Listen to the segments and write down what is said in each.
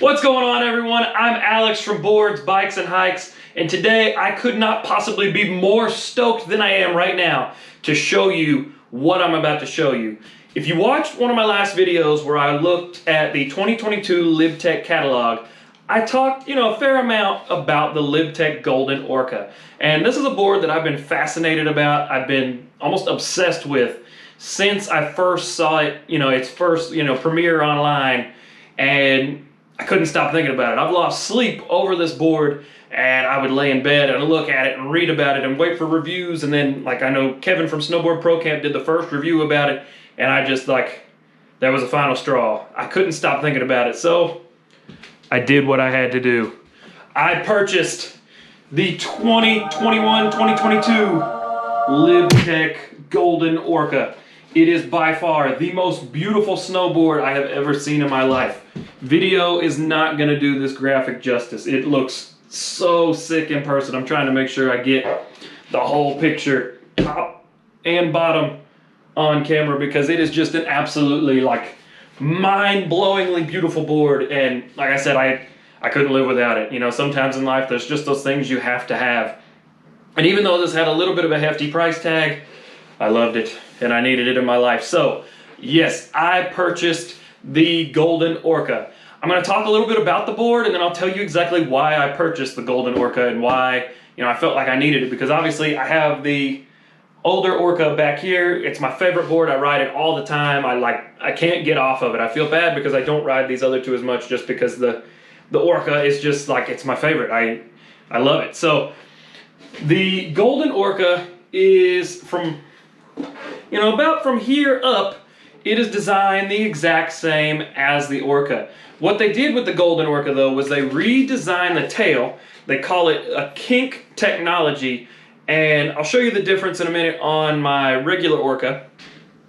What's going on, everyone? I'm Alex from Boards, Bikes, and Hikes, and today I could not possibly be more stoked than I am right now to show you what I'm about to show you. If you watched one of my last videos where I looked at the 2022 LibTech catalog, I talked, a fair amount about the LibTech Golden Orca. And this is a board that I've been fascinated about. I've been almost obsessed with since I first saw it, its first, premiere online, and I couldn't stop thinking about it. I've lost sleep over this board, and I would lay in bed and look at it and read about it and wait for reviews. And then, I know Kevin from Snowboard Pro Camp did the first review about it, and I just, that was the final straw. I couldn't stop thinking about it, so I did what I had to do. I purchased the 2021-2022 LibTech Golden Orca. It is by far the most beautiful snowboard I have ever seen in my life. Video is not going to do this graphic justice. It looks so sick in person. I'm trying to make sure I get the whole picture, top and bottom, on camera, because it is just an absolutely mind-blowingly beautiful board. And like I said, I couldn't live without it. Sometimes in life there's just those things you have to have. And even though this had a little bit of a hefty price tag, I loved it and I needed it in my life. So yes, I purchased the Golden Orca. I'm going to talk a little bit about the board, and then I'll tell you exactly why I purchased the Golden Orca and why I felt like I needed it, because obviously I have the older Orca back here. It's my favorite board. I ride it all the time. I can't get off of it. I feel bad because I don't ride these other two as much, just because the Orca is just it's my favorite. I love it. So the Golden Orca is from about from here up, it is designed the exact same as the Orca. What they did with the Golden Orca, though, was they redesigned the tail. They call it a kink technology, and I'll show you the difference in a minute on my regular Orca.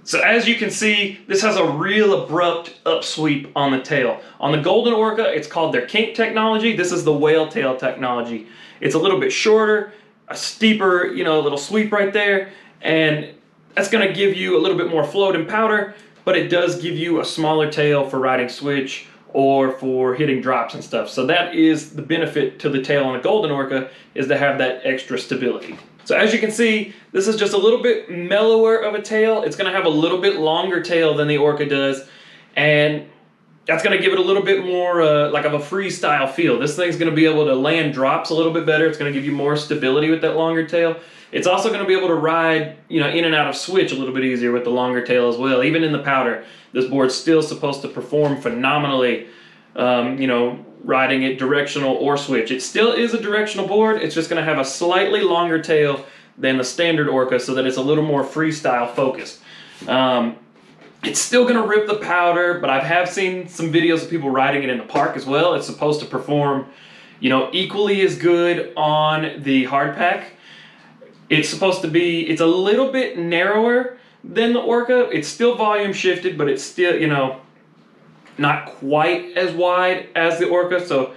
So as you can see, this has a real abrupt upsweep on the tail. On the Golden Orca, it's called their kink technology. This is the whale tail technology. It's a little bit shorter, a steeper, little sweep right there, and that's going to give you a little bit more float and powder, but it does give you a smaller tail for riding switch or for hitting drops and stuff. So that is the benefit to the tail on a Golden Orca, is to have that extra stability. So as you can see, this is just a little bit mellower of a tail. It's going to have a little bit longer tail than the Orca does, and that's going to give it a little bit more of a freestyle feel. This thing's going to be able to land drops a little bit better. It's going to give you more stability with that longer tail. It's also going to be able to ride, in and out of switch a little bit easier with the longer tail as well. Even in the powder, this board's still supposed to perform phenomenally, riding it directional or switch. It still is a directional board. It's just going to have a slightly longer tail than the standard Orca, so that it's a little more freestyle focused. It's still going to rip the powder, but I have seen some videos of people riding it in the park as well. It's supposed to perform, equally as good on the hard pack. It's supposed to be, it's a little bit narrower than the Orca. It's still volume shifted, but it's still, not quite as wide as the Orca, so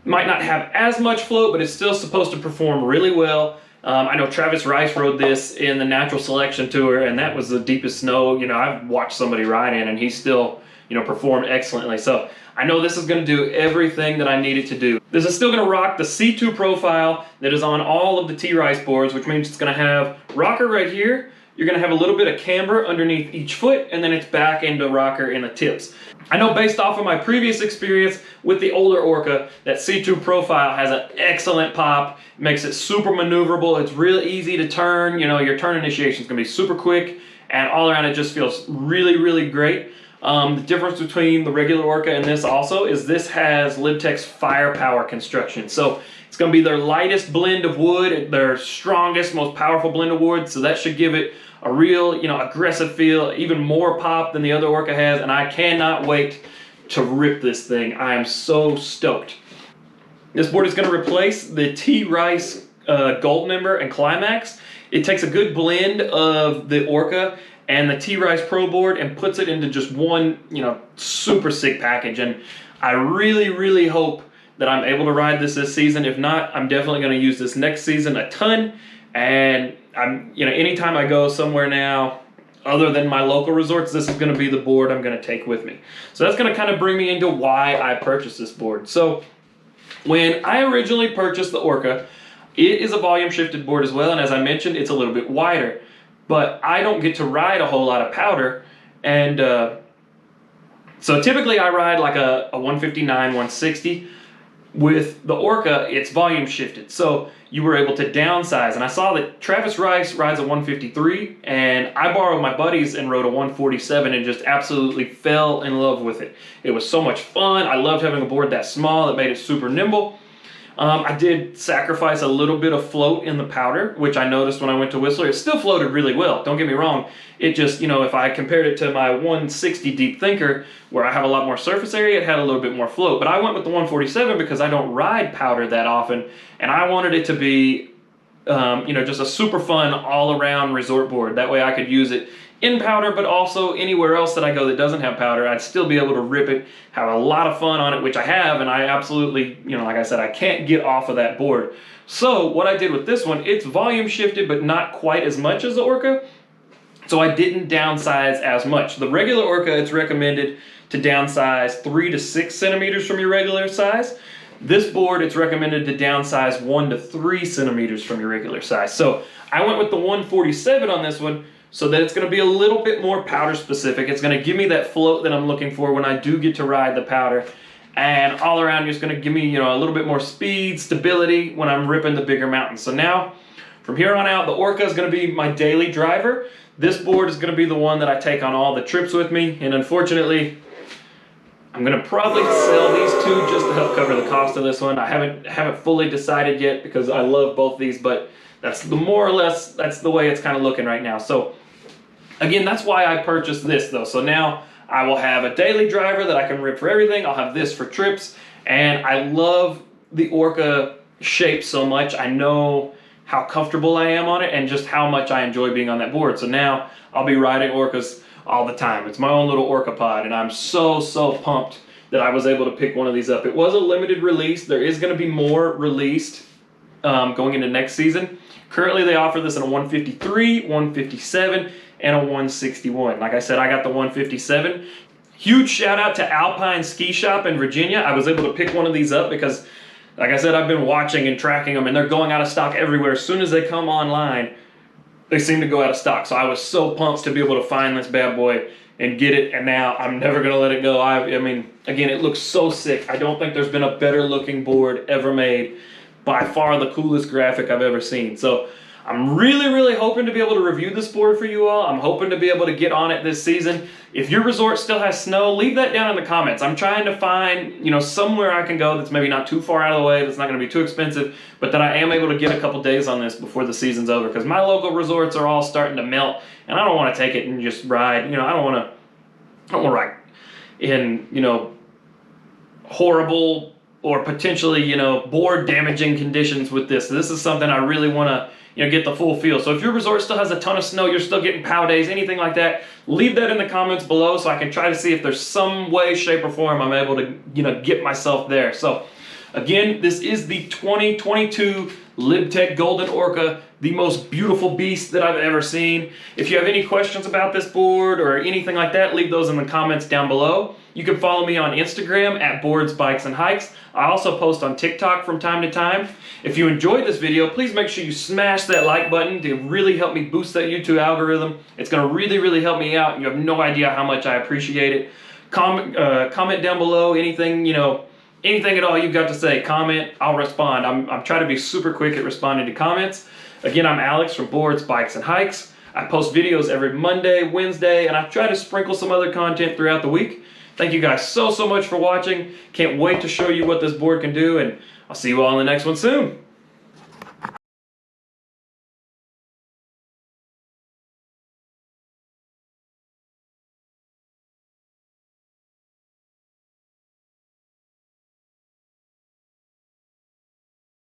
might not have as much float, but it's still supposed to perform really well. I know Travis Rice rode this in the Natural Selection Tour, and that was the deepest snow, I've watched somebody ride in, and he still, performed excellently. So I know this is going to do everything that I need it to do. This is still going to rock the C2 profile that is on all of the T-Rice boards, which means it's going to have rocker right here. You're going to have a little bit of camber underneath each foot, and then it's back into rocker in the tips. I know based off of my previous experience with the older Orca, that C2 profile has an excellent pop, makes it super maneuverable, it's real easy to turn, your turn initiation is going to be super quick, and all around it just feels really, really great. The difference between the regular Orca and this also is this has LibTech's firepower construction. So it's going to be their lightest blend of wood, their strongest, most powerful blend of wood, so that should give it a real, aggressive feel, even more pop than the other Orca has, and I cannot wait to rip this thing. I am so stoked. This board is going to replace the T-Rice Gold Member and Climax. It takes a good blend of the Orca and the T-Rice Pro board and puts it into just one, super sick package. And I really, really hope that I'm able to ride this season. If not, I'm definitely going to use this next season a ton. And I'm, anytime I go somewhere now, other than my local resorts, this is going to be the board I'm going to take with me. So that's going to kind of bring me into why I purchased this board. So when I originally purchased the Orca, it is a volume shifted board as well, and as I mentioned, it's a little bit wider. But I don't get to ride a whole lot of powder, and so typically I ride like a 159, 160. With the Orca, it's volume shifted, so you were able to downsize. And I saw that Travis Rice rides a 153, and I borrowed my buddies and rode a 147 and just absolutely fell in love with it. It was so much fun. I loved having a board that small. It made it super nimble. I did sacrifice a little bit of float in the powder, which I noticed when I went to Whistler. It still floated really well, don't get me wrong. It just, you know, if I compared it to my 160 Deep Thinker, where I have a lot more surface area, it had a little bit more float. But I went with the 147 because I don't ride powder that often, and I wanted it to be, you know, just a super fun all-around resort board. That way I could use it in powder, but also anywhere else that I go that doesn't have powder, I'd still be able to rip it, have a lot of fun on it, which I have, and I absolutely, you know, like I said, I can't get off of that board. So what I did with this one, it's volume shifted, but not quite as much as the Orca, so I didn't downsize as much. The regular Orca, it's recommended to downsize 3 to 6 centimeters from your regular size. This board, it's recommended to downsize 1 to 3 centimeters from your regular size. So I went with the 147 on this one, so that it's going to be a little bit more powder specific. It's going to give me that float that I'm looking for when I do get to ride the powder. And all around, it's going to give me, you know, a little bit more speed, stability when I'm ripping the bigger mountains. So now, from here on out, the Orca is going to be my daily driver. This board is going to be the one that I take on all the trips with me. And unfortunately, I'm going to probably sell these two just to help cover the cost of this one. I haven't fully decided yet because I love both these, but that's the more or less, that's the way it's kind of looking right now. So again, that's why I purchased this though. So now I will have a daily driver that I can rip for everything. I'll have this for trips, and I love the Orca shape so much. I know how comfortable I am on it and just how much I enjoy being on that board. So now I'll be riding Orcas all the time. It's my own little Orca pod, and I'm so pumped that I was able to pick one of these up. It was a limited release. There is going to be more released going into next season. Currently they offer this in a 153, 157, and a 161. Like I said, I got the 157. Huge shout out to Alpine Ski Shop in Virginia. I was able to pick one of these up because, like I said, I've been watching and tracking them, and they're going out of stock everywhere. As soon as they come online, they seem to go out of stock. So I was so pumped to be able to find this bad boy and get it, and now I'm never going to let it go. I mean, again, it looks so sick. I don't think there's been a better looking board ever made. By far the coolest graphic I've ever seen. So I'm really hoping to be able to review this board for you all. I'm hoping to be able to get on it this season. If your resort still has snow, leave that down in the comments. I'm trying to find, you know, somewhere I can go that's maybe not too far out of the way, that's not going to be too expensive, but that I am able to get a couple days on this before the season's over, because my local resorts are all starting to melt, and I don't want to take it and just ride. You know, I don't want to ride in, you know, horrible or potentially, you know, board damaging conditions with this. This is something I really want to, you know, get the full feel. So if your resort still has a ton of snow, you're still getting POW days, anything like that, leave that in the comments below so I can try to see if there's some way, shape, or form I'm able to, you know, get myself there. So again, this is the 2022 LibTech Golden Orca, the most beautiful beast that I've ever seen. If you have any questions about this board or anything like that, leave those in the comments down below. You can follow me on Instagram at Boards, Bikes, and Hikes. I also post on TikTok from time to time. If you enjoyed this video, please make sure you smash that like button to really help me boost that YouTube algorithm. It's going to really help me out. You have no idea how much I appreciate it. Comment down below anything, you know, anything at all you've got to say. Comment, I'll respond. I'm trying to be super quick at responding to comments. Again, I'm Alex from Boards, Bikes, and Hikes. I post videos every Monday, Wednesday, and I try to sprinkle some other content throughout the week. Thank you guys so much for watching. Can't wait to show you what this board can do, and I'll see you all in the next one soon.